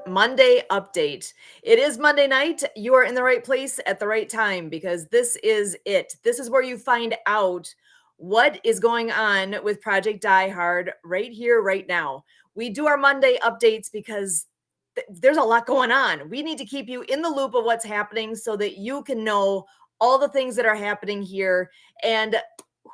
Monday update. It is Monday night. You are in the right place at the right time because this is it. This is where you find out what is going on with Project Die Hard right here, right now. We do our Monday updates because there's a lot going on. We need to keep you in the loop of what's happening so that you can know all the things that are happening here. And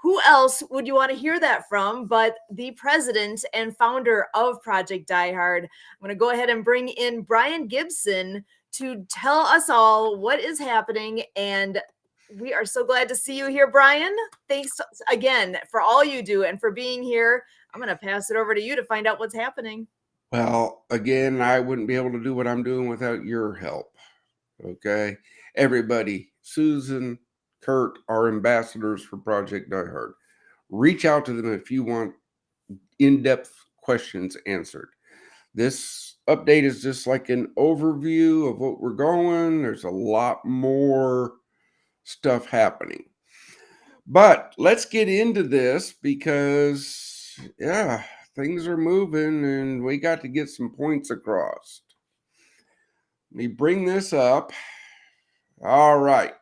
who else would you want to hear that from but the president and founder of Project Die Hard? I'm going to go ahead and bring in Brian Gibson to tell us all what is happening. And we are so glad to see you here, Brian. Thanks again for all you do and for being here. I'm going to pass it over to you to find out what's happening. Well, again, I wouldn't be able to do what I'm doing without your help. Okay. Everybody, Susan, Kurt, are ambassadors for Project Die Hard. Reach out to them if you want in-depth questions answered. This update is just like an overview of what we're going. There's a lot more stuff happening. But let's get into this because, yeah, things are moving and we got to get some points across. Let me bring this up. All right.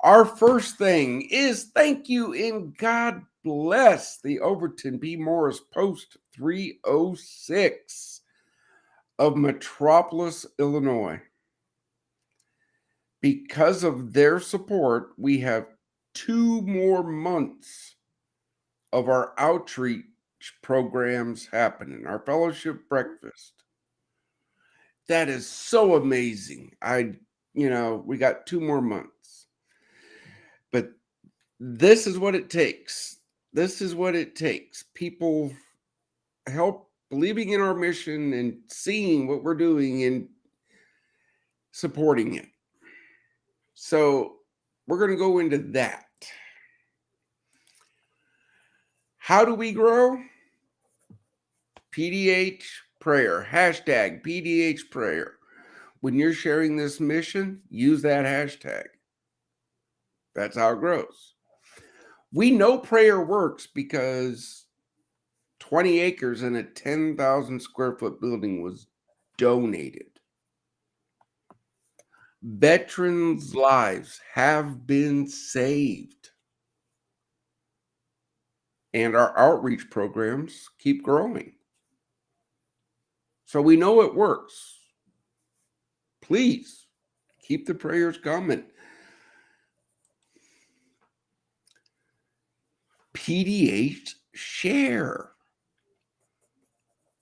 Our first thing is thank you and God bless the Overton B. Morris Post 306 of Metropolis, Illinois. Because of their support, we have 2 more months of our outreach programs happening, our fellowship breakfast. That is so amazing. We got 2 more months. But this is what it takes. This is what it takes. People help believing in our mission and seeing what we're doing and supporting it. So we're going to go into that. How do we grow? PDH prayer, hashtag PDH prayer. When you're sharing this mission, use that hashtag. That's how it grows. We know prayer works because 20 acres in a 10,000 square foot building was donated. Veterans' lives have been saved. And our outreach programs keep growing. So we know it works. Please keep the prayers coming. PDH share.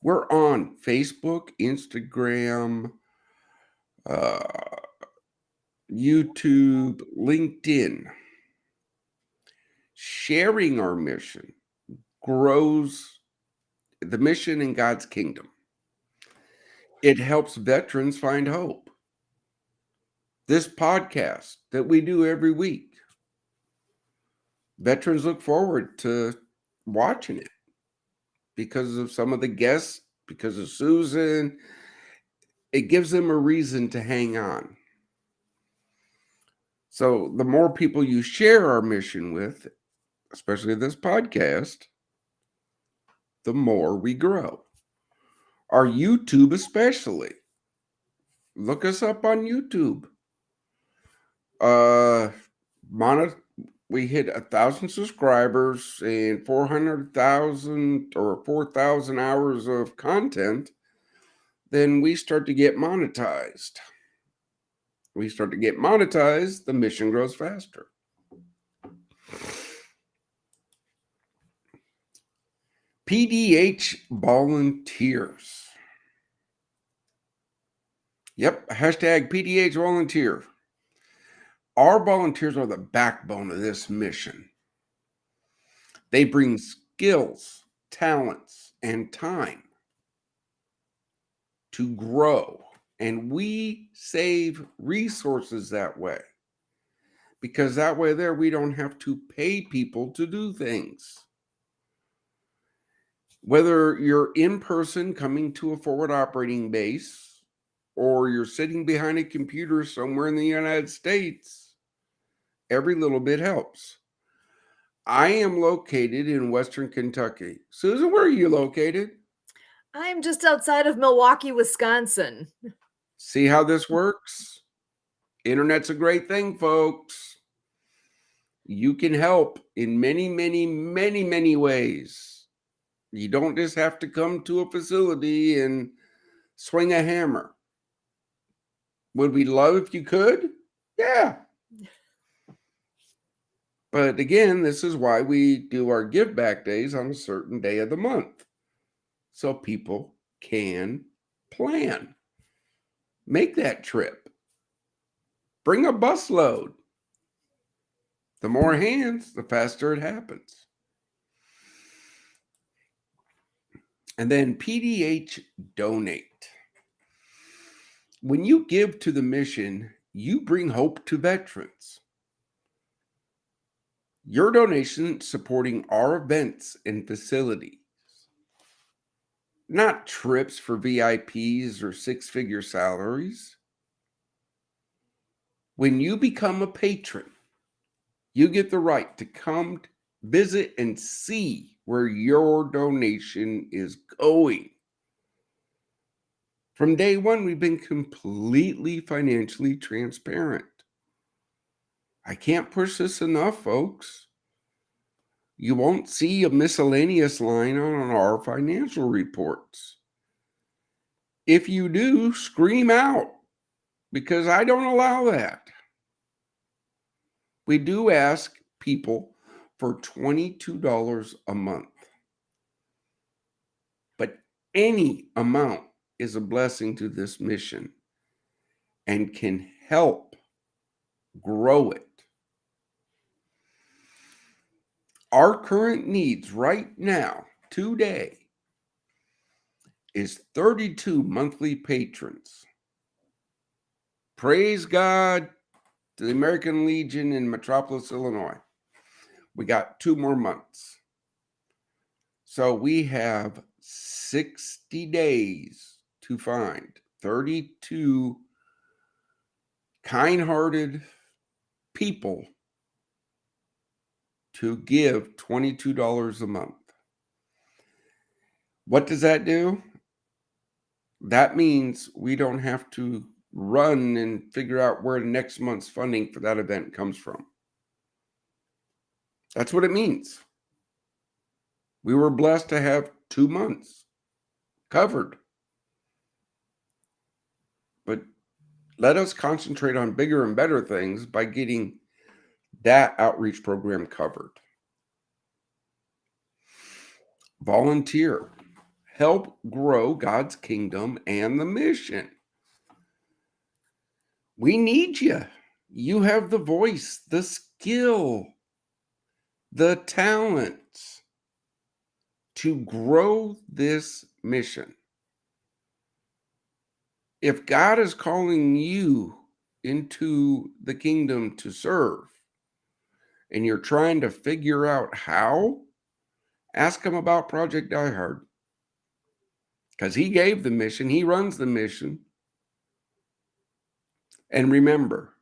We're on Facebook, Instagram, YouTube, LinkedIn. Sharing our mission grows the mission in God's kingdom. It helps veterans find hope. This podcast that we do every week, veterans look forward to watching it because of some of the guests, because of Susan. It gives them a reason to hang on. So the more people you share our mission with, especially this podcast, the more we grow. Our YouTube especially. Look us up on YouTube. We hit 1,000 subscribers and 400,000 or 4,000 hours of content. Then we start to get monetized. The mission grows faster. PDH volunteers. Yep, hashtag PDH volunteer. Our volunteers are the backbone of this mission. They bring skills, talents, and time to grow. And we save resources that way. Because that way there, we don't have to pay people to do things. Whether you're in person coming to a forward operating base, or you're sitting behind a computer somewhere in the United States, every little bit helps. I am located in Western Kentucky. Susan, where are you located? I'm just outside of Milwaukee, Wisconsin. See how this works? Internet's a great thing, folks. You can help in many, many, many, many ways. You don't just have to come to a facility and swing a hammer. Would we love if you could? Yeah. But again, this is why we do our give back days on a certain day of the month. So people can plan. Make that trip. Bring a busload. The more hands, the faster it happens. And then PDH donate. When you give to the mission, you bring hope to veterans. Your donation supporting our events and facilities, not trips for VIPs or six-figure salaries. When you become a patron, you get the right to come visit and see where your donation is going. From day one, we've been completely financially transparent. I can't push this enough, folks. You won't see a miscellaneous line on our financial reports. If you do, scream out, because I don't allow that. We do ask people for $22 a month. But any amount is a blessing to this mission and can help grow it. Our current needs right now, today, is 32 monthly patrons. Praise God to the American Legion in Metropolis, Illinois. We got 2 more months. So we have 60 days to find 32 kind-hearted people to give $22 a month. What does that do? That means we don't have to run and figure out where next month's funding for that event comes from. That's what it means. We were blessed to have 2 months covered. But let us concentrate on bigger and better things by getting that outreach program covered. Volunteer. Help grow God's kingdom and the mission. We need you. You have the voice, the skill, the talent to grow this mission. If God is calling you into the kingdom to serve and you're trying to figure out how, ask him about Project Die Hard. Because he gave the mission, he runs the mission. And remember,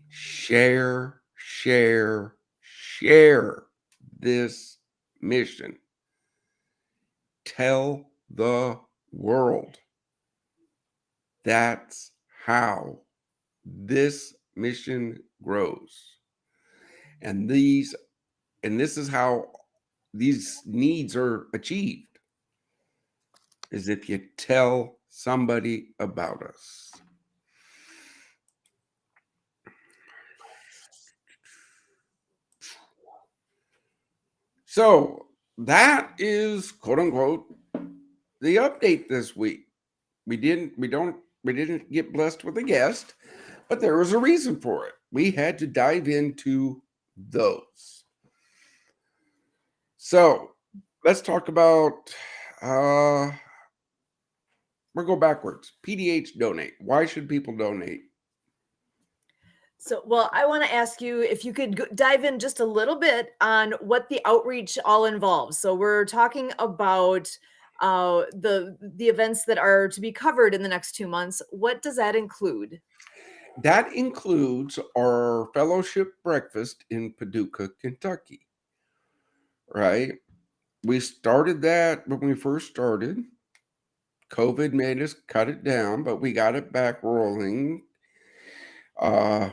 share this mission. Tell the world. That's how this mission grows. And this is how these needs are achieved, is if you tell somebody about us. So that is, quote unquote, the update this week. We didn't get blessed with a guest, but there was a reason for it. We had to dive into those. So let's talk about we'll go backwards. PDH donate. Why should people donate? So, well, I want to ask you if you could dive in just a little bit on what the outreach all involves. So, we're talking about the events that are to be covered in the next 2 months. What does that include? That includes our fellowship breakfast in Paducah, Kentucky. Right? we started that when we first started. COVID made us cut it down, but we got it back rolling. Uh,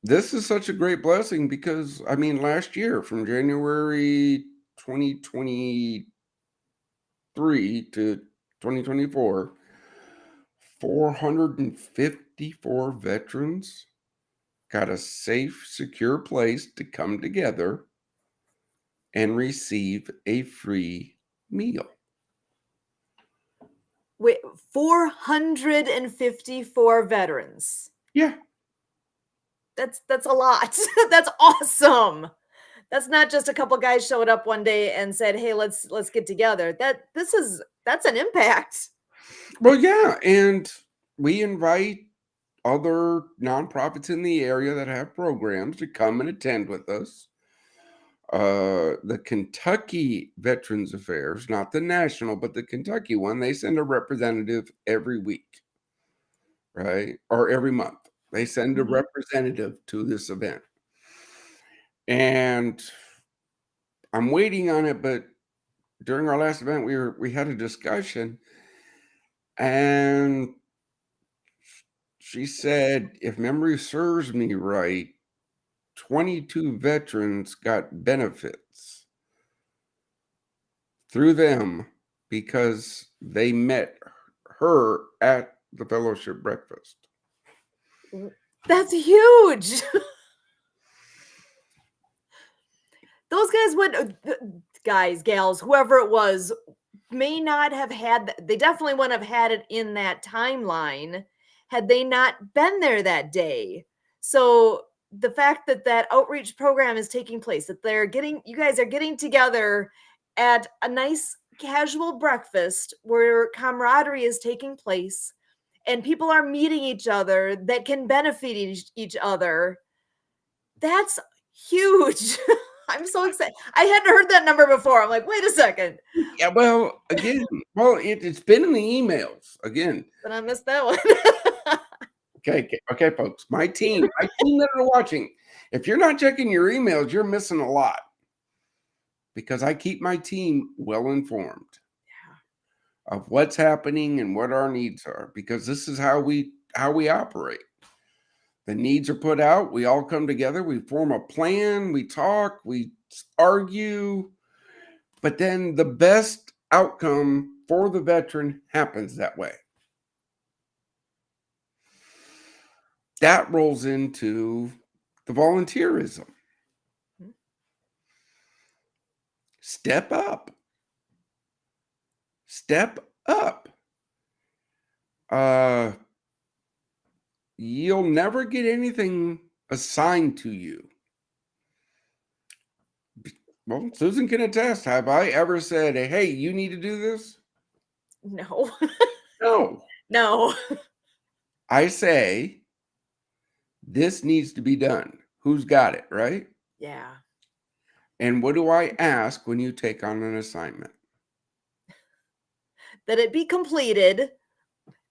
this is such a great blessing because, I mean, last year from January 2023 to 2024, 454 veterans got a safe, secure place to come together and receive a free meal. Wait, 454 veterans. Yeah. That's a lot. That's awesome. That's not just a couple guys showed up one day and said, "Hey, let's get together." That's an impact. Well, yeah. And we invite other nonprofits in the area that have programs to come and attend with us. The Kentucky Veterans Affairs, not the national, but the Kentucky one, they send a representative every week, right? Or every month. They send a representative to this event. And I'm waiting on it, but during our last event, we had a discussion, and she said, if memory serves me right, 22 veterans got benefits through them because they met her at the fellowship breakfast. That's huge. Those guys would, guys, gals, whoever it was, may not have had, they definitely wouldn't have had it in that timeline had they not been there that day. So the fact that that outreach program is taking place, that you guys are getting together at a nice casual breakfast where camaraderie is taking place and people are meeting each other that can benefit each other. That's huge. I'm so excited. I hadn't heard that number before. I'm like, wait a second. Yeah, well, again, it's been in the emails again. But I missed that one. Okay, folks. My team that are watching, if you're not checking your emails, you're missing a lot because I keep my team well informed of what's happening and what our needs are, because this is how we operate. The needs are put out. We all come together. We form a plan. We talk. We argue. But then the best outcome for the veteran happens that way. That rolls into the volunteerism. Step up. Step up. You'll never get anything assigned to you. Well, Susan can attest. Have I ever said, hey, you need to do this? No. No. No. I say, this needs to be done. Who's got it, right? Yeah. And what do I ask when you take on an assignment? That it be completed,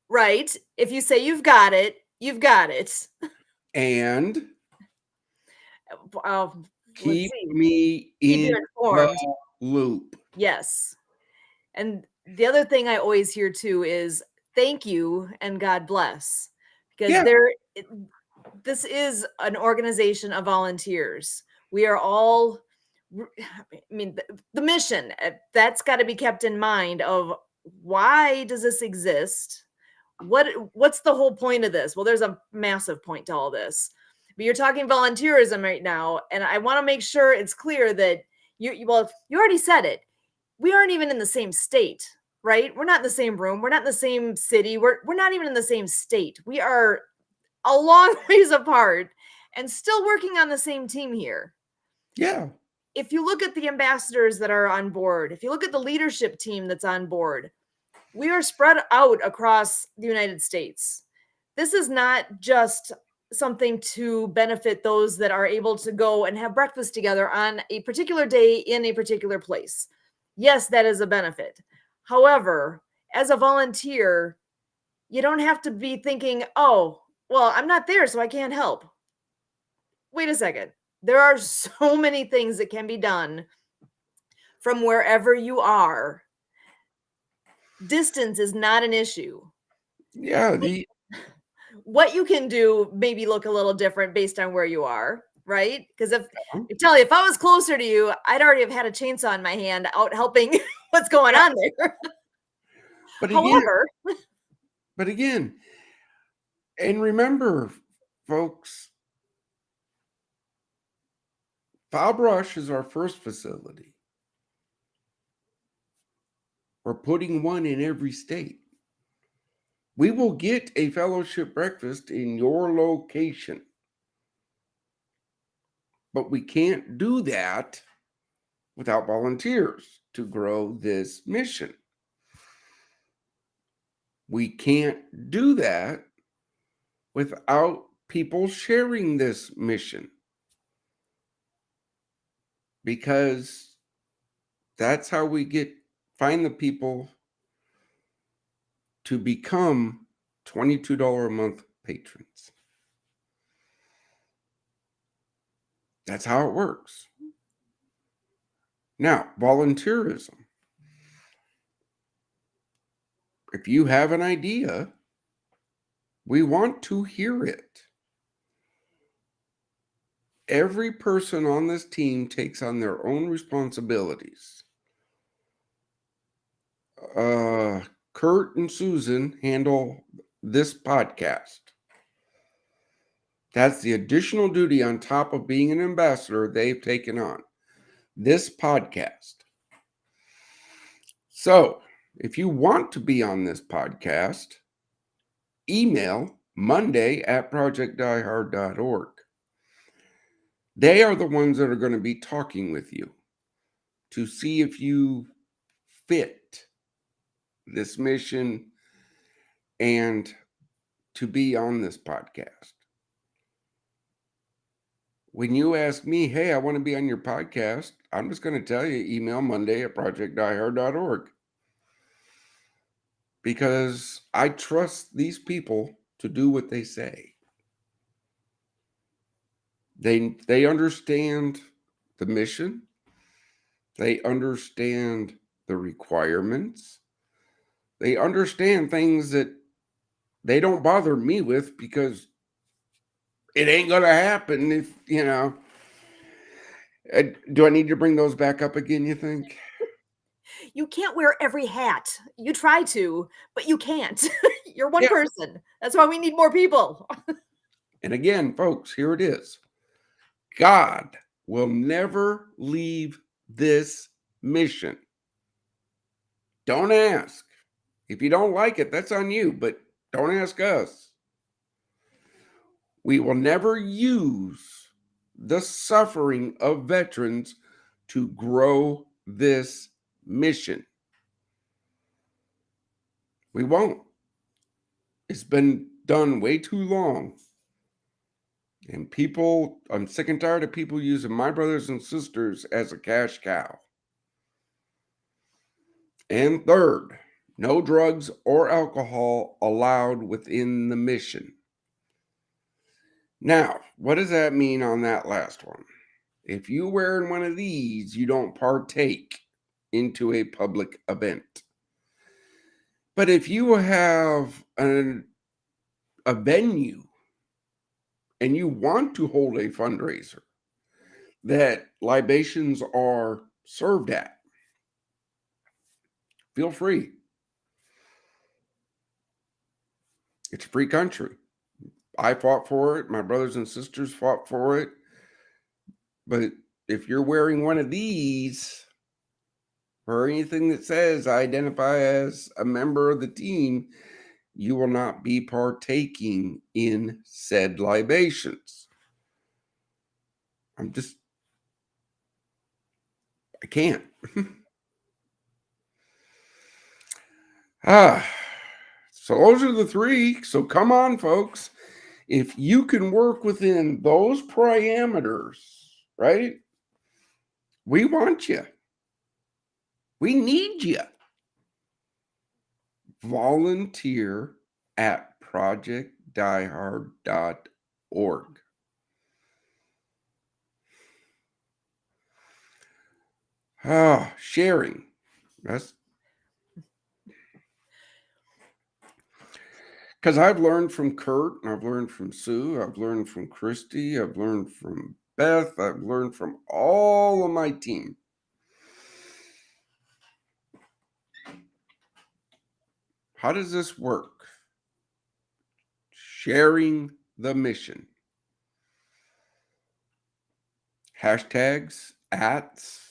right? If you say you've got it, you've got it. And Let's keep see. me Keep in you informed. the loop. Yes. And the other thing I always hear too is thank you and God bless. Because this is an organization of volunteers. We are all, I mean, the mission, that's got to be kept in mind of why does this exist? What's the whole point of this? Well, there's a massive point to all this. But you're talking volunteerism right now, and I want to make sure it's clear that you already said it. We aren't even in the same state, right? We're not in the same room. We're not in the same city. We're not even in the same state. We are a long ways apart and still working on the same team here. Yeah. If you look at the ambassadors that are on board, if you look at the leadership team that's on board, we are spread out across the United States. This is not just something to benefit those that are able to go and have breakfast together on a particular day in a particular place. Yes, that is a benefit. However, as a volunteer, you don't have to be thinking, oh, well, I'm not there, so I can't help. Wait a second. There are so many things that can be done from wherever you are, distance is not an issue. Yeah, What you can do maybe look a little different based on where you are, right? Because if I was closer to you, I'd already have had a chainsaw in my hand out helping what's going on there. but again, However, but again, and remember, folks, Foul Brush is our first facility. We're putting one in every state. We will get a fellowship breakfast in your location. But we can't do that without volunteers to grow this mission. We can't do that without people sharing this mission, because that's how we find the people to become $22 a month patrons. That's how it works. Now, volunteerism. If you have an idea, we want to hear it. Every person on this team takes on their own responsibilities. Kurt and Susan handle this podcast. That's the additional duty on top of being an ambassador they've taken on. This podcast. So, if you want to be on this podcast, email monday@projectdiehard.org. They are the ones that are going to be talking with you to see if you fit this mission and to be on this podcast. When you ask me, hey, I want to be on your podcast, I'm just going to tell you, email monday@projectdiehard.org. Because I trust these people to do what they say. They understand the mission. They understand the requirements. They understand things that they don't bother me with, because it ain't going to happen if, do I need to bring those back up again, you think? you can't wear every hat. You try to, but you can't. You're one person. That's why we need more people. And again, folks, here it is. God will never leave this mission. Don't ask. If you don't like it, that's on you, but don't ask us. We will never use the suffering of veterans to grow this mission. We won't. It's been done way too long. And I'm sick and tired of people using my brothers and sisters as a cash cow. And third, no drugs or alcohol allowed within the mission. Now, what does that mean on that last one? If you're wearing one of these, you don't partake into a public event. But if you have a venue and you want to hold a fundraiser that libations are served at, feel free. It's a free country. I fought for it. My brothers and sisters fought for it. But if you're wearing one of these, or anything that says I identify as a member of the team, you will not be partaking in said libations. I can't. So those are the three. So come on, folks. If you can work within those parameters, right? We want you. We need you. Volunteer at projectdiehard.org. Sharing. That's because I've learned from Kurt, and I've learned from Sue, I've learned from Christy, I've learned from Beth, I've learned from all of my team. How does this work? Sharing the mission. Hashtags, ats,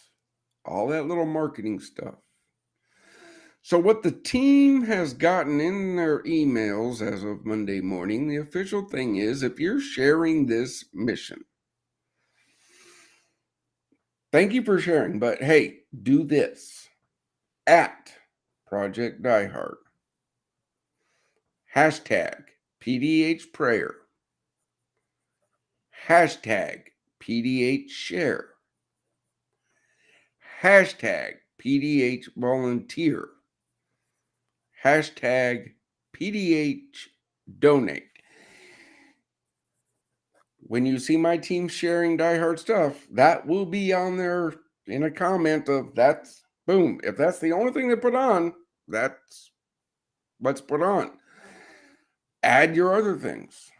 all that little marketing stuff. So, what the team has gotten in their emails as of Monday morning, the official thing is if you're sharing this mission, thank you for sharing, but hey, do this at Project Diehard. Hashtag PDH prayer. Hashtag PDH share. Hashtag PDH volunteer. Hashtag PDH donate. When you see my team sharing Die Hard stuff, that will be on there in a comment of that's boom. If that's the only thing they put on, that's what's put on. Add your other things.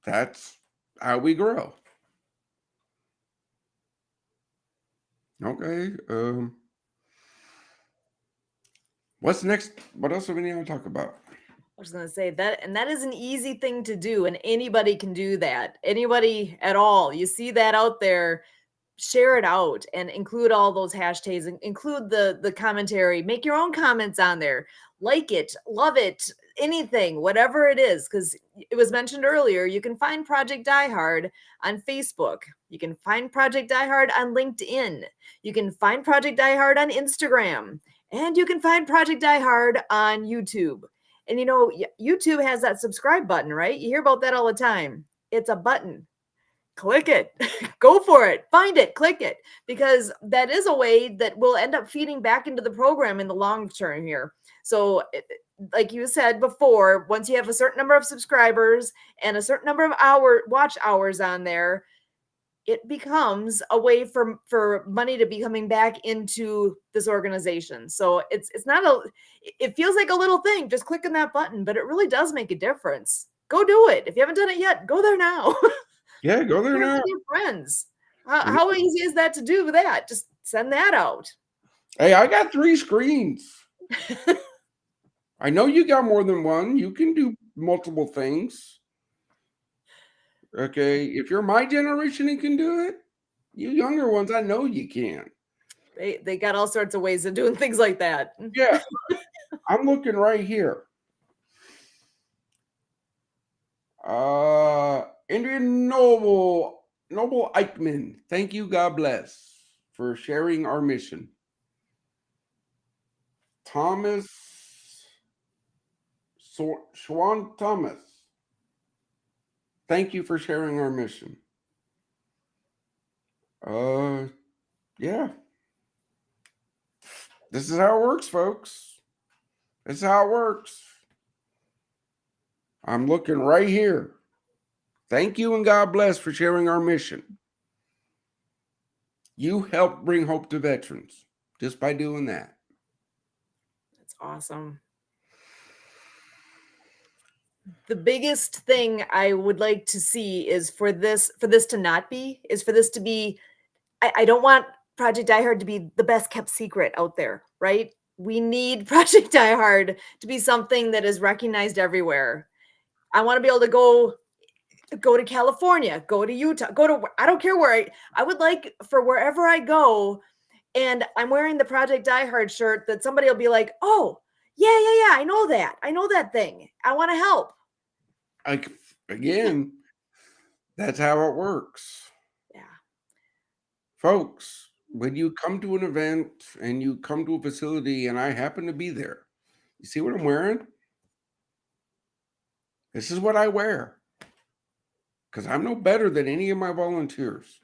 That's how we grow. Okay. What's next? What else do we need to talk about? I was going to say that, and that is an easy thing to do, and anybody can do that. Anybody at all. You see that out there, share it out and include all those hashtags, and include the commentary, make your own comments on there, like it, love it, anything, whatever it is, because it was mentioned earlier, you can find Project Diehard on Facebook, you can find Project Diehard on LinkedIn, you can find Project Diehard on Instagram, and you can find Project Diehard on YouTube. And YouTube has that subscribe button, right? You hear about that all the time. It's a button. Click it. Go for it. Find it. Click it. Because that is a way that will end up feeding back into the program in the long term here. So, like you said before, once you have a certain number of subscribers and a certain number of watch hours on there, it becomes a way for money to be coming back into this organization. So it's not it feels like a little thing, just clicking that button, but it really does make a difference. Go do it. If you haven't done it yet, go there now. Yeah, go there Share it now. with your friends. How easy is that to do that? Just send that out. Hey, I got 3 screens. I know you got more than one. You can do multiple things. Okay. If you're my generation and can do it, you younger ones, I know you can. They got all sorts of ways of doing things like that. Yeah. I'm looking right here. Indian Noble Eichmann. Thank you. God bless for sharing our mission. Thomas Schwan Thomas. Thank you for sharing our mission. Yeah. This is how it works, folks. This is how it works. I'm looking right here. Thank you and God bless for sharing our mission. You help bring hope to veterans just by doing that. That's awesome. The biggest thing I would like to see is for this to be, I don't want Project Diehard to be the best kept secret out there, right? We need Project Diehard to be something that is recognized everywhere. I want to be able to go to California, go to Utah, I don't care where I would like for wherever I go and I'm wearing the Project Diehard shirt that somebody will be like, "Oh, yeah, I know that. I know that thing. I want to help." Again, that's how it works. Yeah. Folks, when you come to an event and you come to a facility and I happen to be there, you see what I'm wearing? This is what I wear. Because I'm no better than any of my volunteers.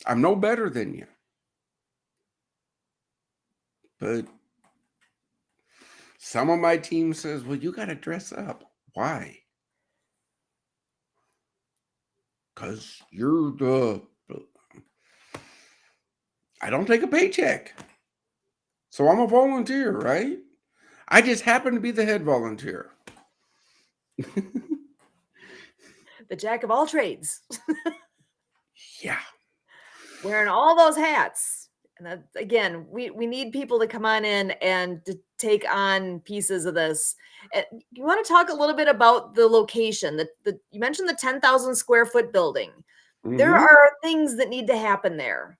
I'm no better than you. But some of my team says, well, you got to dress up. Why? Because you're the... I don't take a paycheck. So I'm a volunteer, right? I just happen to be the head volunteer. The jack of all trades, Yeah. wearing all those hats. And that, again, we need people to come on in and to take on pieces of this. You want to talk a little bit about the location? You mentioned the 10,000 square foot building. There Mm-hmm. are things that need to happen there,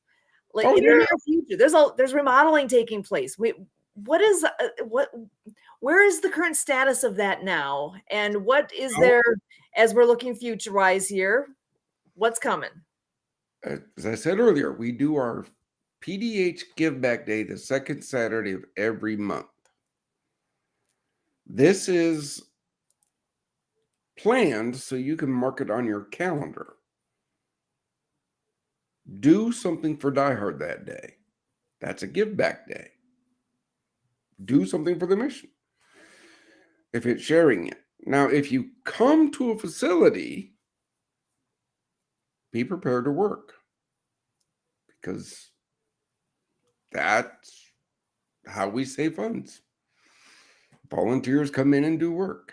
like Oh in the yeah. near future. There's remodeling taking place. What is what where is the current status of that now, and what is Oh, there as we're looking future wise here? What's coming? as I said earlier, we do our PDH Give Back Day the second Saturday of every month. This is planned so you can mark it on your calendar. Do something for Die Hard that day. That's a give back day. Do something for the mission if it's sharing it. Now, if you come to a facility, be prepared to work because that's how we save funds. Volunteers come in and do work.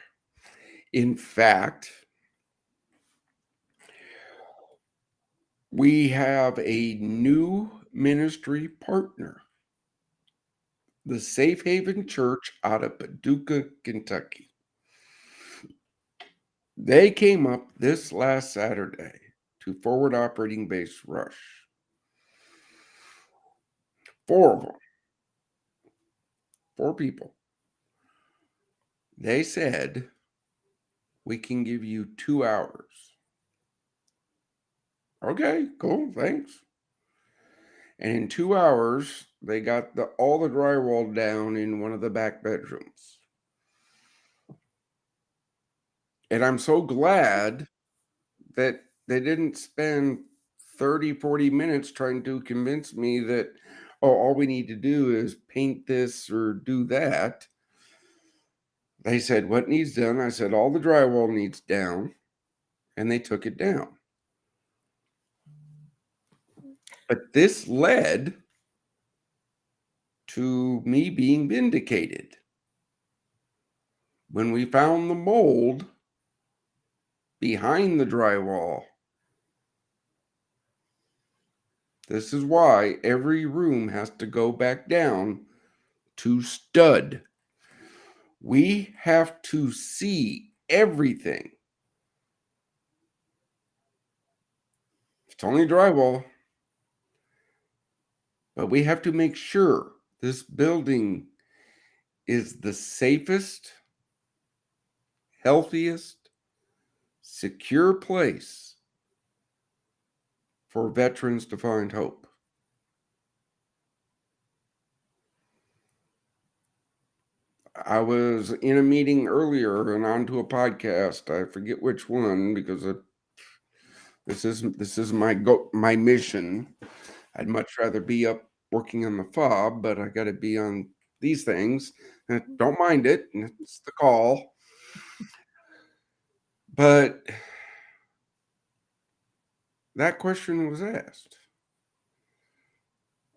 In fact, we have a new ministry partner, the Safe Haven Church out of Paducah, Kentucky. They came up this last Saturday to forward operating base Rush. 4 of them, 4 people. They said, we can give you 2 hours. Okay, cool, thanks. And in 2 hours, they got all the drywall down in one of the back bedrooms. And I'm so glad that they didn't spend 30, 40 minutes trying to convince me that, oh, all we need to do is paint this or do that. They said, what needs done? I said, all the drywall needs down. And they took it down. But this led to me being vindicated. When we found the mold behind the drywall, this is why every room has to go back down to stud. We have to see everything. It's only drywall, but we have to make sure this building is the safest, healthiest, secure place for veterans to find hope. I was in a meeting earlier and onto a podcast. I forget which one because this is my mission. I'd much rather be up working on the fob, but I got to be on these things. Don't mind it. It's the call. But that question was asked.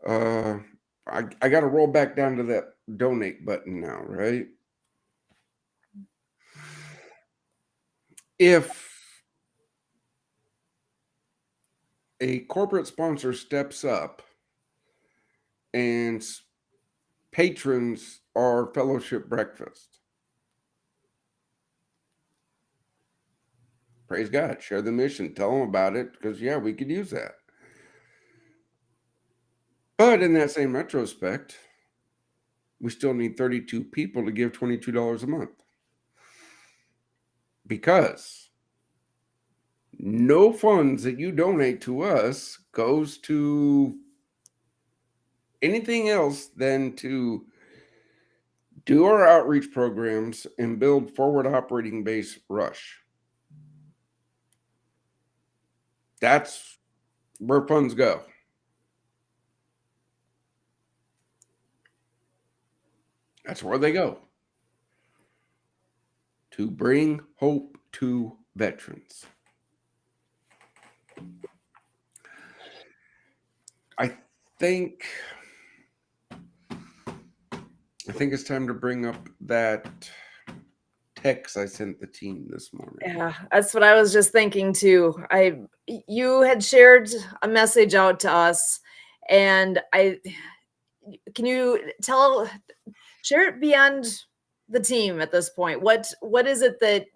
I got to roll back down to that donate button now, right? If a corporate sponsor steps up and patrons our fellowship breakfast, praise God, share the mission, tell them about it because, yeah, we could use that. But in that same retrospect, we still need 32 people to give $22 a month because no funds that you donate to us goes to anything else than to do our outreach programs and build forward operating base Rush. That's where funds go. That's where they go. To bring hope to veterans. I think it's time to bring up that text I sent the team this morning. Yeah, that's what I was just thinking too. You had shared a message out to us, and can you share it beyond the team at this point? What is it that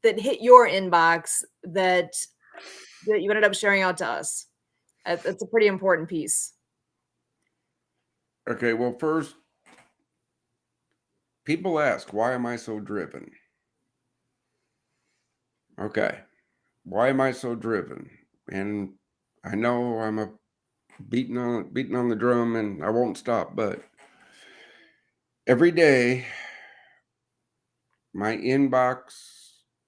hit your inbox that you ended up sharing out to us? It's a pretty important piece. Okay, well, first, people ask, why am I so driven? Okay, why am I so driven? And I know I'm a beating on the drum, and I won't stop, but every day, my inbox,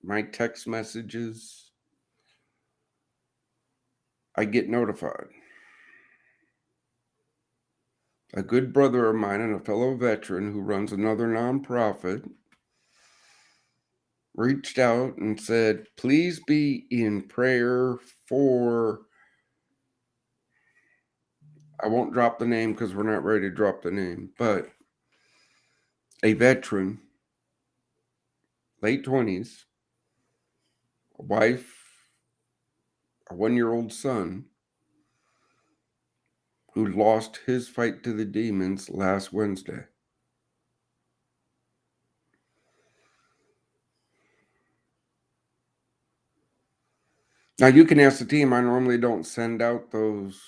my text messages, I get notified. A good brother of mine and a fellow veteran who runs another nonprofit reached out and said, please be in prayer for, I won't drop the name because we're not ready to drop the name, but a veteran, late 20s, a wife, a 1-year-old son, who lost his fight to the demons last Wednesday. Now, you can ask the team. I normally don't send out those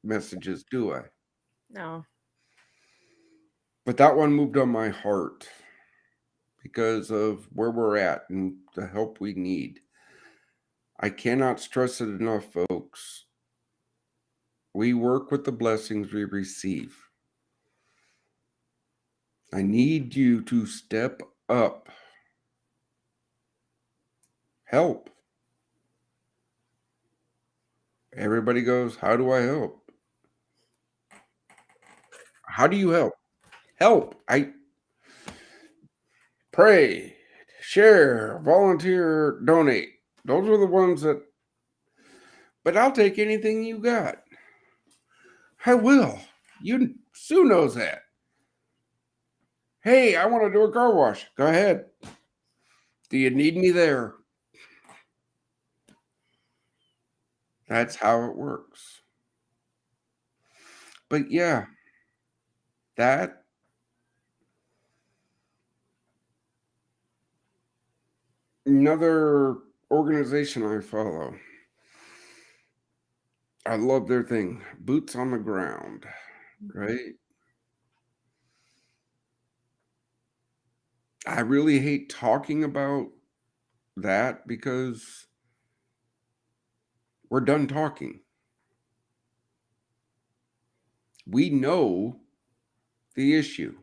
messages, do I? No. But that one moved on my heart because of where we're at and the help we need. I cannot stress it enough, folks. We work with the blessings we receive. I need you to step up. Help. Everybody goes, how do I help? How do you help? Help. I pray, share, volunteer, donate. Those are the ones that, but I'll take anything you got. I will. Sue knows that. Hey, I want to do a car wash. Go ahead. Do you need me there? That's how it works. But yeah, that another organization I follow. I love their thing. Boots on the ground, right? I really hate talking about that because we're done talking. We know the issue.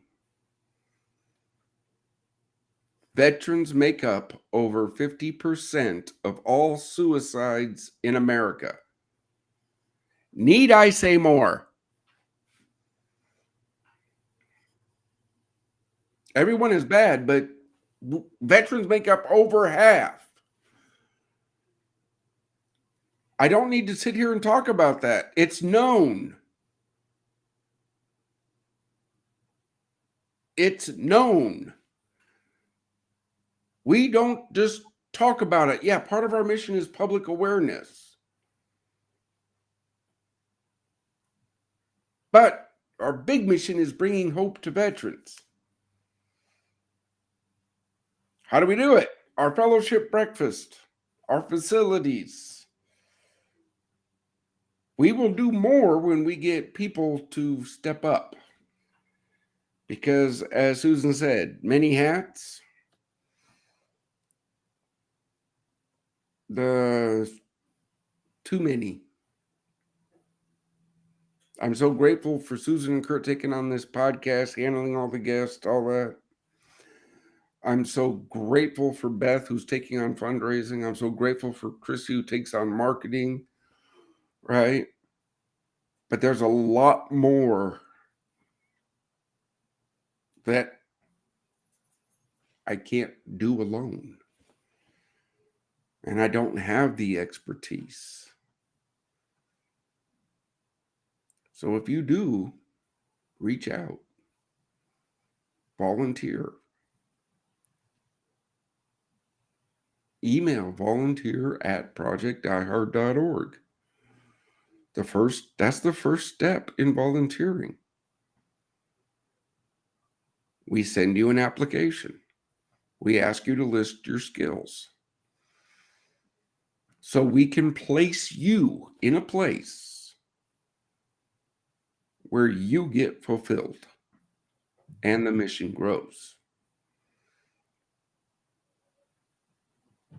Veterans make up over 50% of all suicides in America. Need I say more? Everyone is bad, but veterans make up over half. I don't need to sit here and talk about that. It's known. It's known. We don't just talk about it. Yeah, part of our mission is public awareness. But our big mission is bringing hope to veterans. How do we do it? Our fellowship breakfast, our facilities. We will do more when we get people to step up. Because, as Susan said, many hats. The too many. I'm so grateful for Susan and Kurt taking on this podcast, handling all the guests, all that. I'm so grateful for Beth, who's taking on fundraising. I'm so grateful for Chrissy, who takes on marketing, right? But there's a lot more that I can't do alone. And I don't have the expertise. So if you do, reach out, volunteer, email volunteer@projectdiehard.org. That's the first step in volunteering. We send you an application. We ask you to list your skills so we can place you in a place where you get fulfilled and the mission grows.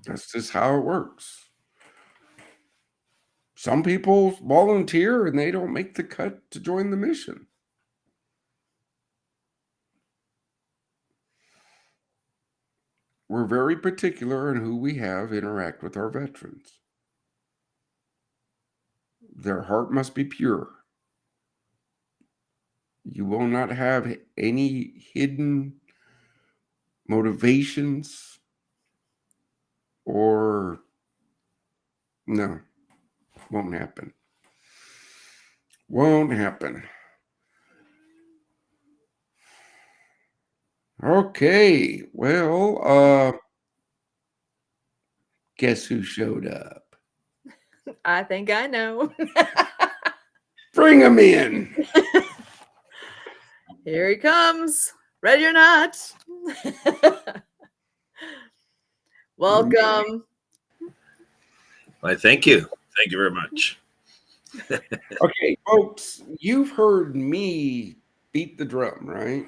That's just how it works. Some people volunteer and they don't make the cut to join the mission. We're very particular in who we have interact with our veterans. Their heart must be pure. You will not have any hidden motivations or no, won't happen. Won't happen. Okay, well, guess who showed up? I think I know. Bring him in. Here he comes. Ready or not. Welcome. Why, thank you. Thank you very much. Okay, folks, you've heard me beat the drum, right?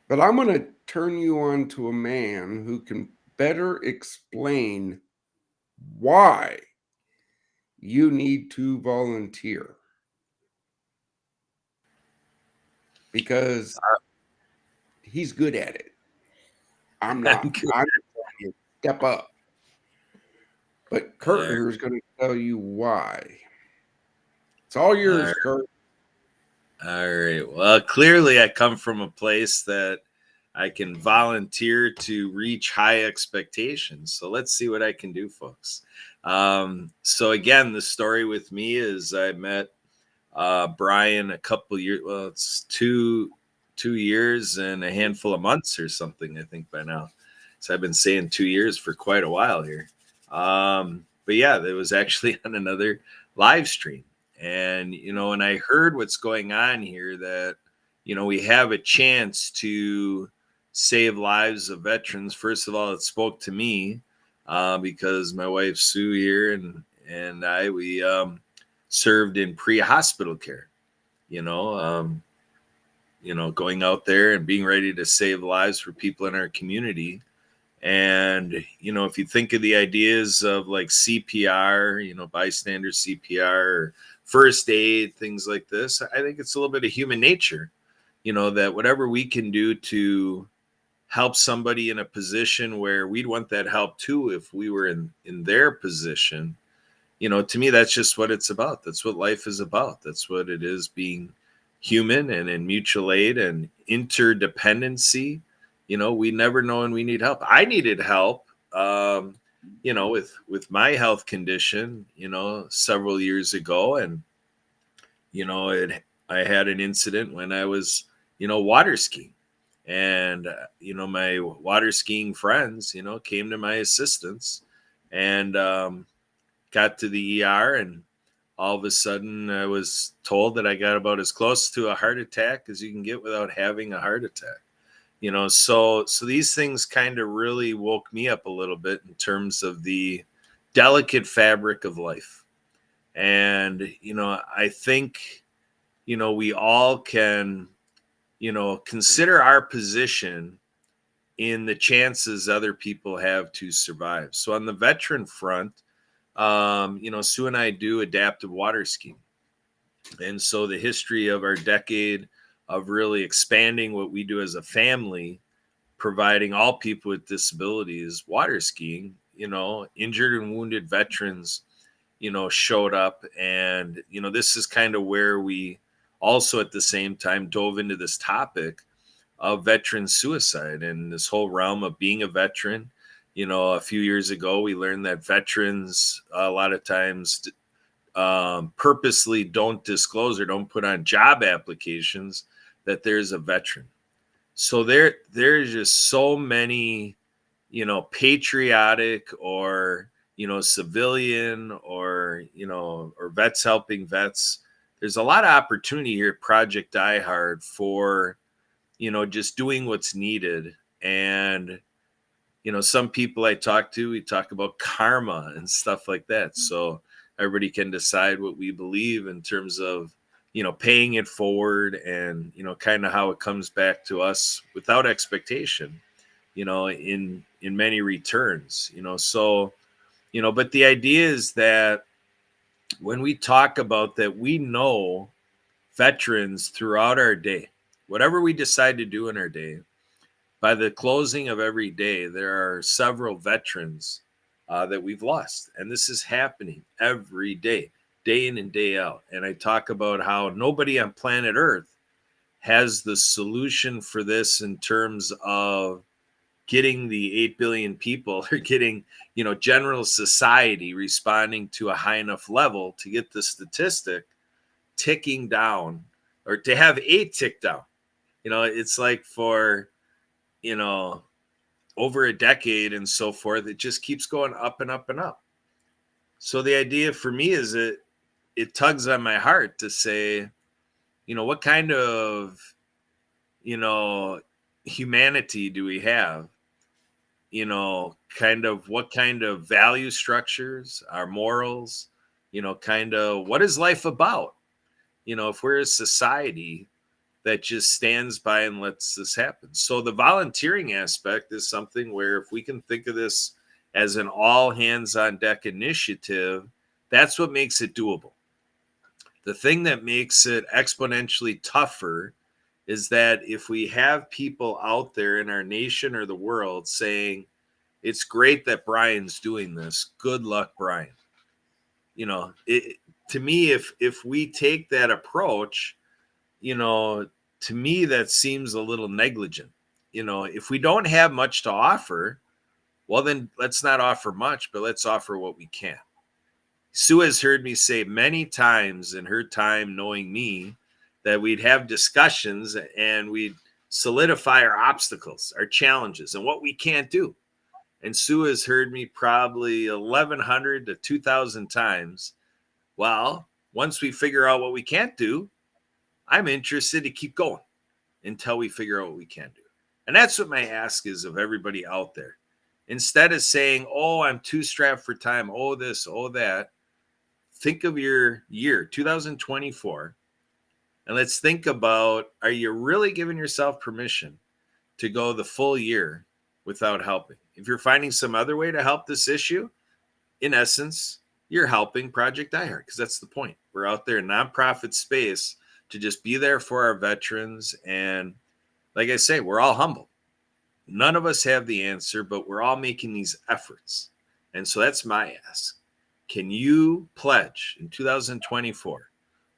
But I'm going to turn you on to a man who can better explain why you need to volunteer. Because he's good at it. I'm not. I'm trying to step up. But Kurt here is going to tell you why. It's all yours, Kurt. All right. Well, clearly I come from a place that I can volunteer to reach high expectations. So let's see what I can do, folks. So again, the story with me is I met Brian a couple years. Well, it's two years and a handful of months or something, I think, by now. So I've been saying 2 years for quite a while here. But yeah, it was actually on another live stream. And, and I heard what's going on here, that, we have a chance to save lives of veterans. First of all, it spoke to me because my wife, Sue, here and we served in pre-hospital care, going out there and being ready to save lives for people in our community. And, if you think of the ideas of like CPR, bystander CPR, or first aid, things like this, I think it's a little bit of human nature, that whatever we can do to help somebody in a position where we'd want that help too, if we were in their position, to me, that's just what it's about. That's what life is about. That's what it is, being human and in mutual aid and interdependency. We never know when we need help. I needed help, with my health condition, several years ago. And, I had an incident when I was, water skiing. And, my water skiing friends, came to my assistance and got to the ER. And all of a sudden I was told that I got about as close to a heart attack as you can get without having a heart attack. So these things kind of really woke me up a little bit in terms of the delicate fabric of life. And, I think, we all can, consider our position in the chances other people have to survive. So on the veteran front, Sue and I do adaptive water skiing. And so the history of our decade of really expanding what we do as a family, providing all people with disabilities water skiing, injured and wounded veterans, showed up. And, this is kind of where we also at the same time dove into this topic of veteran suicide and this whole realm of being a veteran. A few years ago, we learned that veterans a lot of times purposely don't disclose or don't put on job applications that there's a veteran. So there's just so many, patriotic or, civilian or, or vets helping vets. There's a lot of opportunity here at Project Die Hard for, just doing what's needed. And, some people I talk to, we talk about karma and stuff like that. So everybody can decide what we believe in terms of, paying it forward and, kind of how it comes back to us without expectation, in many returns, so, but the idea is that when we talk about that, we know veterans throughout our day, whatever we decide to do in our day, by the closing of every day, there are several veterans that we've lost. And this is happening every day, day in and day out. And I talk about how nobody on planet Earth has the solution for this in terms of getting the 8 billion people or getting, general society responding to a high enough level to get the statistic ticking down or to have a tick down. It's like for, over a decade and so forth, it just keeps going up and up and up. So the idea for me is that it tugs on my heart to say, what kind of, humanity do we have? Kind of what kind of value structures, our morals, kind of what is life about? If we're a society that just stands by and lets this happen. So the volunteering aspect is something where if we can think of this as an all hands on deck initiative, that's what makes it doable. The thing that makes it exponentially tougher is that if we have people out there in our nation or the world saying, it's great that Brian's doing this, good luck, Brian. To me, if we take that approach, to me, that seems a little negligent. If we don't have much to offer, well, then let's not offer much, but let's offer what we can. Sue has heard me say many times in her time knowing me that we'd have discussions and we'd solidify our obstacles, our challenges, and what we can't do. And Sue has heard me probably 1,100 to 2,000 times. Well, once we figure out what we can't do, I'm interested to keep going until we figure out what we can do. And that's what my ask is of everybody out there. Instead of saying, oh, I'm too strapped for time, oh, this, oh, that, think of your year, 2024, and let's think about, are you really giving yourself permission to go the full year without helping? If you're finding some other way to help this issue, in essence, you're helping Project Die Hard, because that's the point. We're out there in nonprofit space to just be there for our veterans. And like I say, we're all humble. None of us have the answer, but we're all making these efforts. And so that's my ask. Can you pledge in 2024,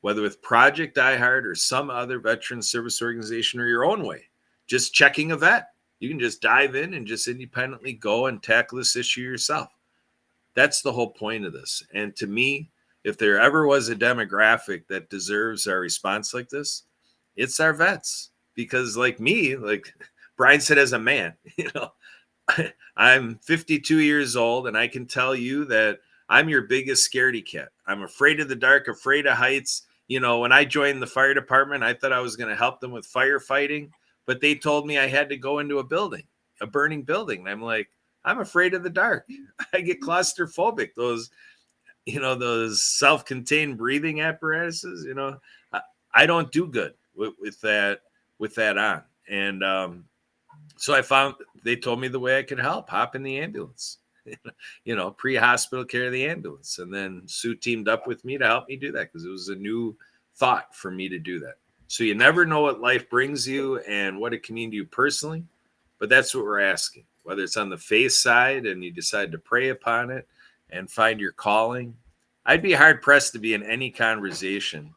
whether with Project Die Hard or some other veteran service organization or your own way, just checking a vet? You can just dive in and just independently go and tackle this issue yourself. That's the whole point of this. And to me, if there ever was a demographic that deserves our response like this, it's our vets. Because like me, like Brian said, as a man, I'm 52 years old, and I can tell you that I'm your biggest scaredy cat. I'm afraid of the dark, afraid of heights. When I joined the fire department, I thought I was going to help them with firefighting, but they told me I had to go into a burning building. And I'm like, I'm afraid of the dark. I get claustrophobic. Those self-contained breathing apparatuses, I don't do good with that on. And so they told me the way I could help, hop in the ambulance, pre-hospital care of the ambulance. And then Sue teamed up with me to help me do that, because it was a new thought for me to do that. So you never know what life brings you and what it can mean to you personally, but that's what we're asking. Whether it's on the faith side and you decide to pray upon it and find your calling, I'd be hard pressed to be in any conversation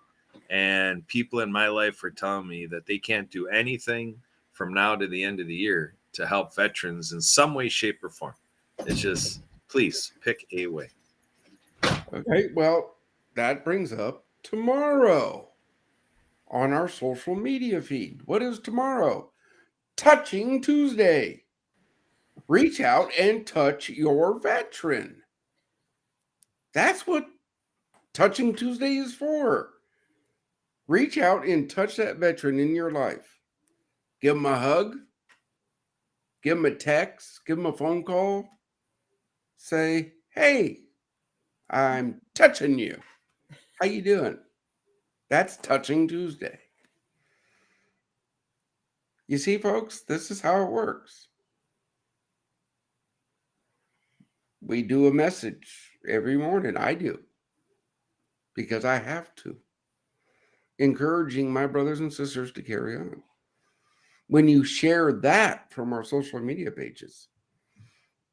and people in my life are telling me that they can't do anything from now to the end of the year to help veterans in some way, shape, or form. It's just, please pick a way. Okay, well, that brings up tomorrow on our social media feed. What is tomorrow? Touching Tuesday. Reach out and touch your veteran. That's what Touching Tuesday is for. Reach out and touch that veteran in your life. Give them a hug. Give them a text. Give them a phone call. Say, hey, I'm touching you. How you doing? That's Touching Tuesday. You see, folks, this is how it works. We do a message every morning. I do. Because I have to. Encouraging my brothers and sisters to carry on. When you share that from our social media pages,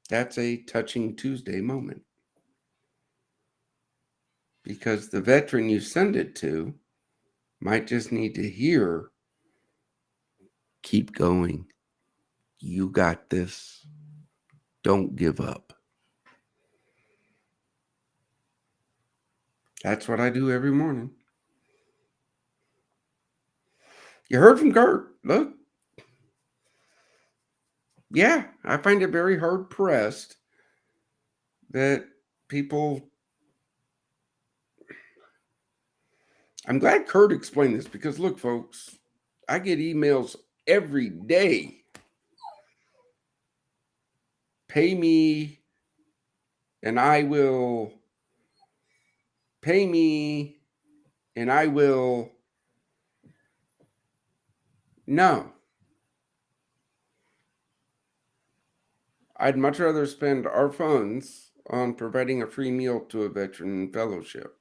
that's a Touching Tuesday moment. Because the veteran you send it to might just need to hear, keep going. You got this. Don't give up. That's what I do every morning. You heard from Kurt. Look. Yeah, I find it very hard pressed that people. I'm glad Kurt explained this because look, folks, I get emails every day. Pay me and I will. Pay me and I will. No. I'd much rather spend our funds on providing a free meal to a veteran in fellowship.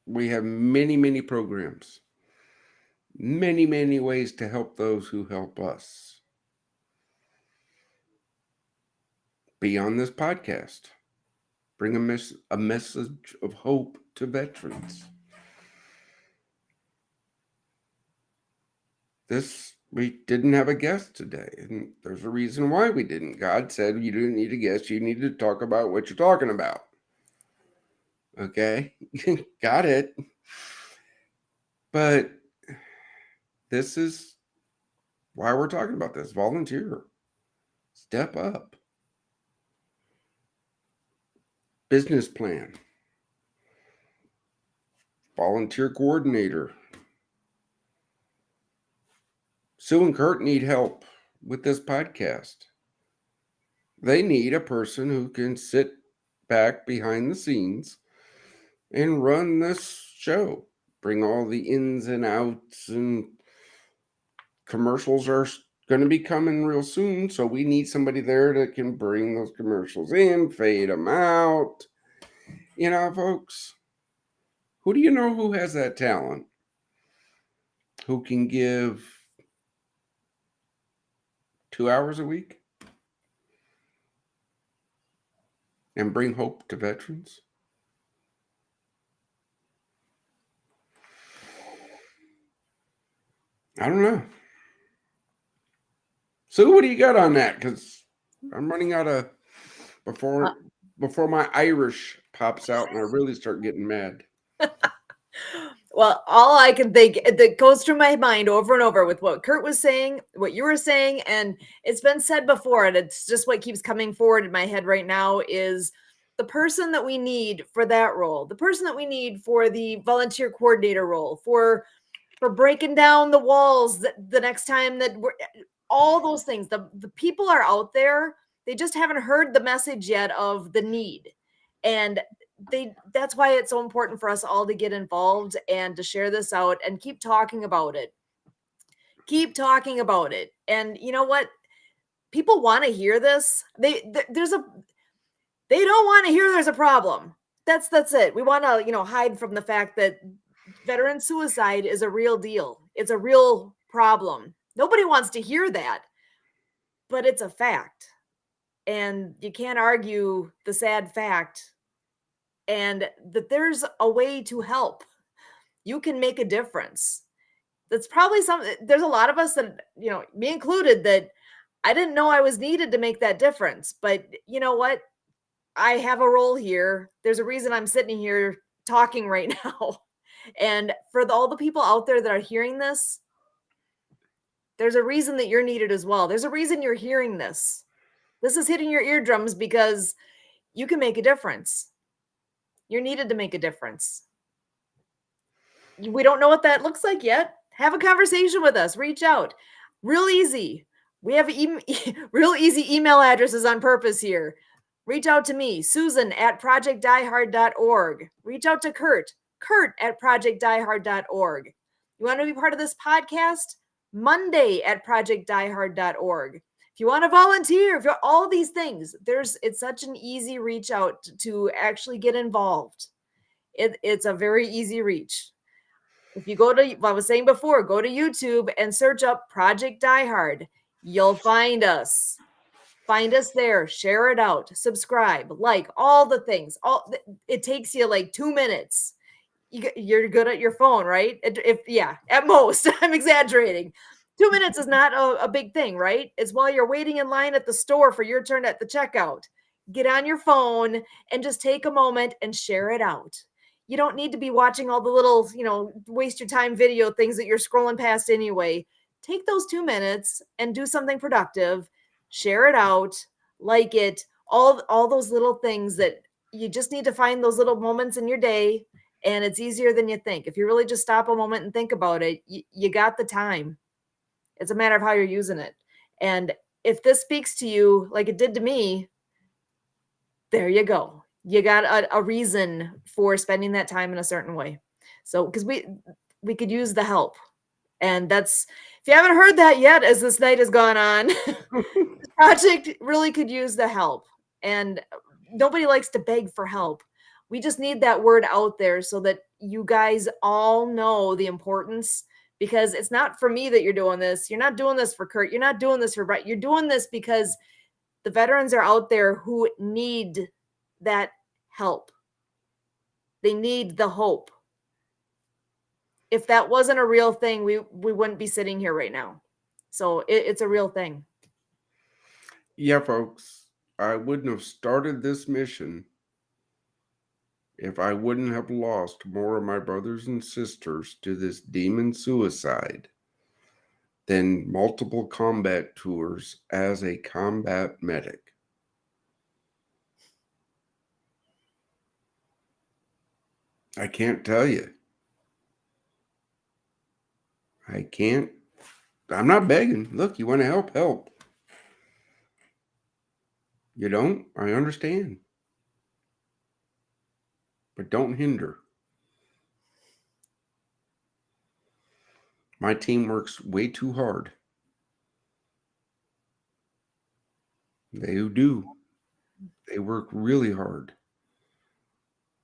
We have many, many programs, many, many ways to help those who help us. Beyond this podcast, bring a message of hope to veterans. We didn't have a guest today, and there's a reason why we didn't. God said you didn't need a guest. You need to talk about what you're talking about. Okay? Got it. But this is why we're talking about this. Volunteer. Step up. Business plan. Volunteer coordinator. Sue and Kurt need help with this podcast. They need a person who can sit back behind the scenes and run this show. Bring all the ins and outs, and commercials are going to be coming real soon. So we need somebody there that can bring those commercials in, fade them out. You know, folks, who do you know who has that talent? Who can give 2 hours a week and bring hope to veterans? I don't know. So what do you got on that? Because I'm running out of before my Irish pops out and I really start getting mad. Well, all I can think that goes through my mind over and over with what Kurt was saying, what you were saying, and it's been said before, and it's just what keeps coming forward in my head right now is the person that we need for that role, the person that we need for the volunteer coordinator role, for breaking down the walls the next time that we're all those things. The people are out there. They just haven't heard the message yet of the need. And that's why it's so important for us all to get involved and to share this out and keep talking about it. Keep talking about it. And you know what? People want to hear this. They don't want to hear there's a problem. That's it. We want to, hide from the fact that veteran suicide is a real deal. It's a real problem. Nobody wants to hear that, but it's a fact. And you can't argue the sad fact, and that there's a way to help. You can make a difference. That's probably there's a lot of us that, me included, that I didn't know I was needed to make that difference, but you know what? I have a role here. There's a reason I'm sitting here talking right now. And for all the people out there that are hearing this, there's a reason that you're needed as well. There's a reason you're hearing this. This is hitting your eardrums because you can make a difference. You're needed to make a difference. We don't know what that looks like yet. Have a conversation with us. Reach out. Real easy. We have real easy email addresses on purpose here. Reach out to me, Susan at projectdiehard.org. Reach out to Kurt at projectdiehard.org. You want to be part of this podcast? Monday at projectdiehard.org. If you want to volunteer, if you're all these things, it's such an easy reach out to actually get involved. It's a very easy reach. If you go to, I was saying before, go to YouTube and search up Project Die Hard. You'll find us. Find us there. Share it out. Subscribe. Like all the things. It takes you like 2 minutes. You're good at your phone, right? At most. I'm exaggerating. 2 minutes is not a big thing, right? It's while you're waiting in line at the store for your turn at the checkout. Get on your phone and just take a moment and share it out. You don't need to be watching all the little, waste your time video things that you're scrolling past anyway. Take those 2 minutes and do something productive. Share it out, like it, all those little things that you just need to find those little moments in your day, and it's easier than you think. If you really just stop a moment and think about it, you got the time. It's a matter of how you're using it. And if this speaks to you like it did to me, there you go. You got a reason for spending that time in a certain way. So, because we could use the help. And that's, if you haven't heard that yet, as this night has gone on, this project really could use the help. And nobody likes to beg for help. We just need that word out there so that you guys all know the importance, because it's not for me that you're doing this. You're not doing this for Kurt. You're not doing this for Brett. You're doing this because the veterans are out there who need that help. They need the hope. If that wasn't a real thing, we wouldn't be sitting here right now. So it's a real thing. Yeah, folks, I wouldn't have started this mission if I wouldn't have lost more of my brothers and sisters to this demon suicide than multiple combat tours as a combat medic. I can't tell you. I can't. I'm not begging. Look, you want to help, help. You don't? I understand. But don't hinder. My team works way too hard. They do. They work really hard.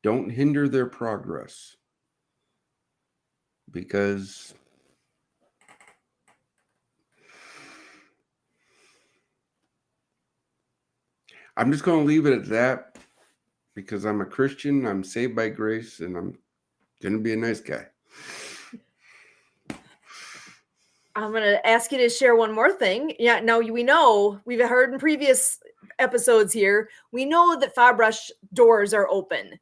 Don't hinder their progress. Because I'm just going to leave it at that, because I'm a Christian, I'm saved by grace, and I'm going to be a nice guy. I'm going to ask you to share one more thing. Yeah, now we know, we've heard in previous episodes here, we know that Fabrush doors are open.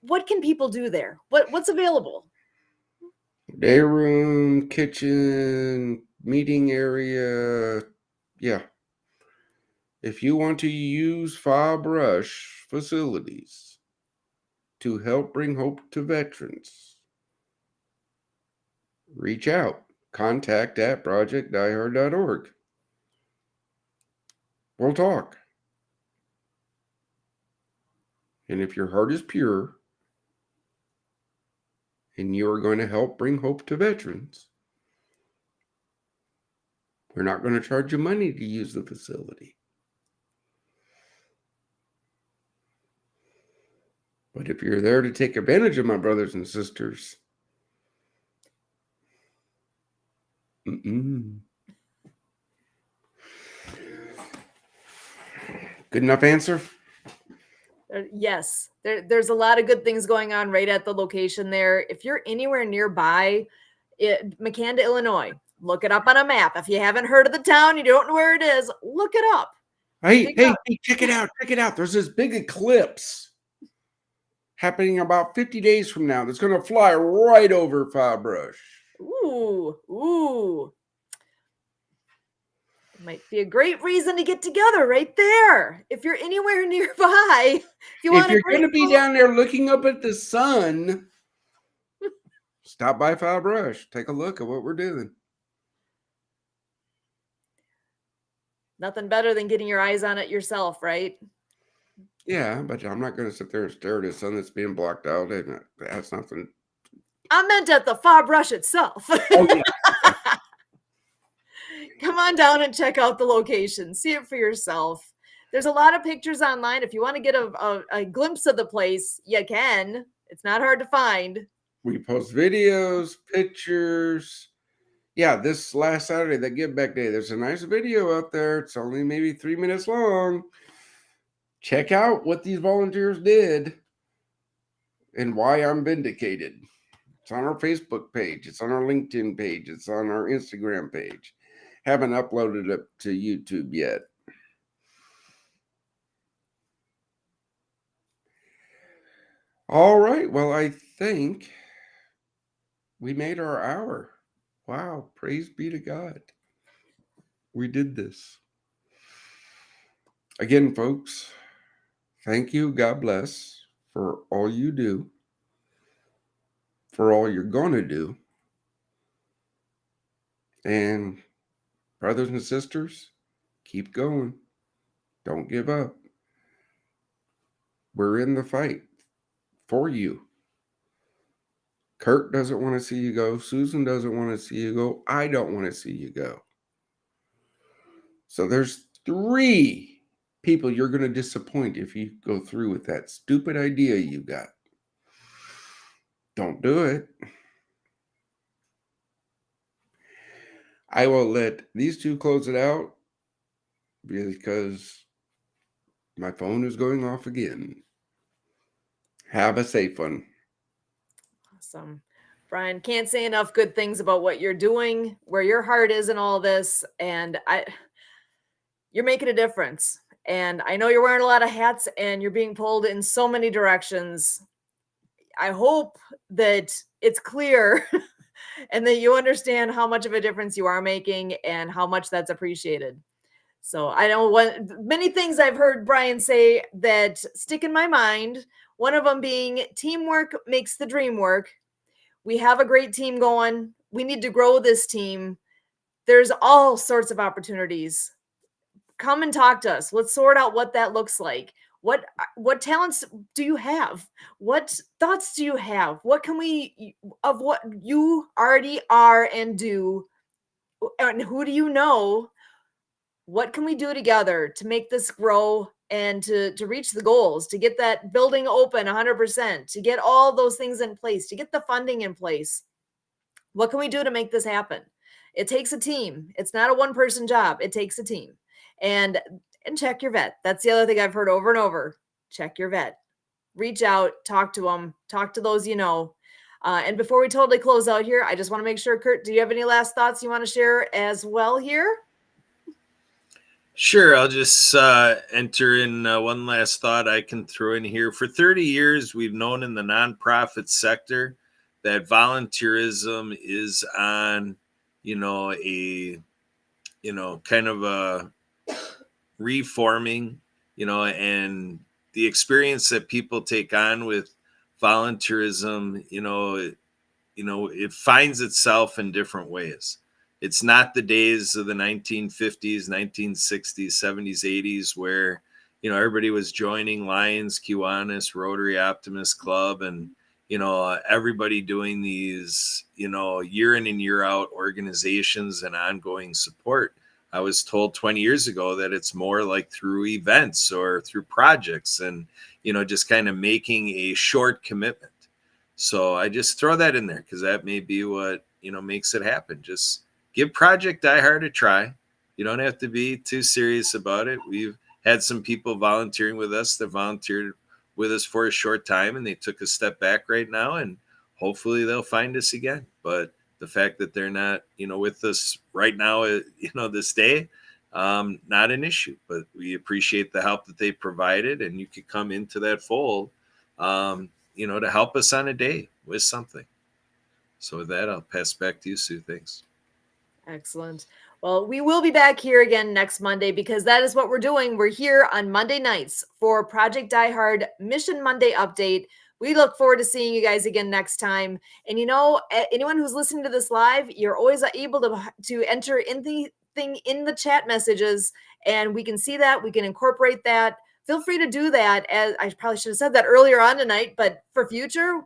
What can people do there? What's available? Day room, kitchen, meeting area. Yeah. If you want to use Fabrush facilities to help bring hope to veterans, reach out. Contact at projectdiehard.org. We'll talk. And if your heart is pure and you are going to help bring hope to veterans, we're not going to charge you money to use the facility. But if you're there to take advantage of my brothers and sisters, good enough answer? Yes, there's a lot of good things going on right at the location there. If you're anywhere nearby, McCanda, Illinois, Look it up on a map. If you haven't heard of the town, you don't know where it is, look it up. Hey, check it out. Check it out. There's this big eclipse happening about 50 days from now that's going to fly right over Firebrush. Ooh. It might be a great reason to get together right there. If you're anywhere nearby, if you're going to be down there looking up at the sun, stop by Firebrush. Take a look at what we're doing. Nothing better than getting your eyes on it yourself, right? Yeah, but I'm not going to sit there and stare at the sun that's being blocked out. And that's nothing. I meant at the Firebrush itself. Oh, yeah. Come on down and check out the location. See it for yourself. There's a lot of pictures online. If you want to get a glimpse of the place, you can. It's not hard to find. We post videos, pictures. Yeah, this last Saturday, that Give Back Day, there's a nice video out there. It's only maybe 3 minutes long. Check out what these volunteers did and why I'm vindicated. It's on our Facebook page. It's on our LinkedIn page. It's on our Instagram page. Haven't uploaded it to YouTube yet. All right. Well, I think we made our hour. Wow. Praise be to God. We did this. Again, folks, thank you. God bless for all you do, for all you're going to do. And brothers and sisters, keep going. Don't give up. We're in the fight for you. Kurt doesn't want to see you go. Susan doesn't want to see you go. I don't want to see you go. So there's 3 people you're going to disappoint if you go through with that stupid idea you got. Don't do it. I will let these 2 close it out because my phone is going off again. Have a safe one. Awesome. Brian, can't say enough good things about what you're doing, where your heart is in all this. And you're making a difference. And I know you're wearing a lot of hats and you're being pulled in so many directions. I hope that it's clear and that you understand how much of a difference you are making and how much that's appreciated. So I know many things I've heard Brian say that stick in my mind. One of them being teamwork makes the dream work. We have a great team going. We need to grow this team. There's all sorts of opportunities. Come and talk to us. Let's sort out what that looks like. What talents do you have? What thoughts do you have? What can we, of what you already are and do, and who do you know? What can we do together to make this grow and to reach the goals, to get that building open 100%, to get all those things in place, to get the funding in place? What can we do to make this happen? It takes a team. It's not a one-person job. It takes a team. And check your vet. That's the other thing I've heard over and over. Check your vet. Reach out, talk to them, talk to those you know. And before we totally close out here, I just want to make sure, Kurt, do you have any last thoughts you want to share as well here? Sure. I'll just enter in one last thought I can throw in here. For 30 years, we've known in the nonprofit sector that volunteerism is on, kind of a reforming, and the experience that people take on with volunteerism, it finds itself in different ways. It's not the days of the 1950s, 1960s, 70s, 80s where, everybody was joining Lions, Kiwanis, Rotary Optimist Club, and, everybody doing these, year in and year out organizations and ongoing support. I was told 20 years ago that it's more like through events or through projects and, just kind of making a short commitment. So I just throw that in there because that may be what, makes it happen. Just give Project Die Hard a try. You don't have to be too serious about it. We've had some people volunteering with us that volunteered with us for a short time and they took a step back right now and hopefully they'll find us again. But the fact that they're not, with us right now, this day, not an issue. But we appreciate the help that they provided, and you could come into that fold, to help us on a day with something. So with that, I'll pass back to you, Sue. Thanks. Excellent. Well, we will be back here again next Monday because that is what we're doing. We're here on Monday nights for Project Die Hard Mission Monday update. We look forward to seeing you guys again next time. And anyone who's listening to this live, you're always able to enter anything in the chat messages, and we can see that. We can incorporate that. Feel free to do that. As I probably should have said that earlier on tonight, but for future,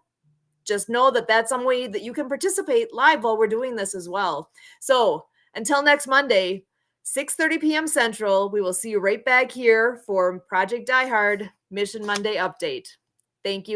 just know that that's some way that you can participate live while we're doing this as well. So until next Monday, 6:30 p.m. Central, we will see you right back here for Project Die Hard Mission Monday update. Thank you.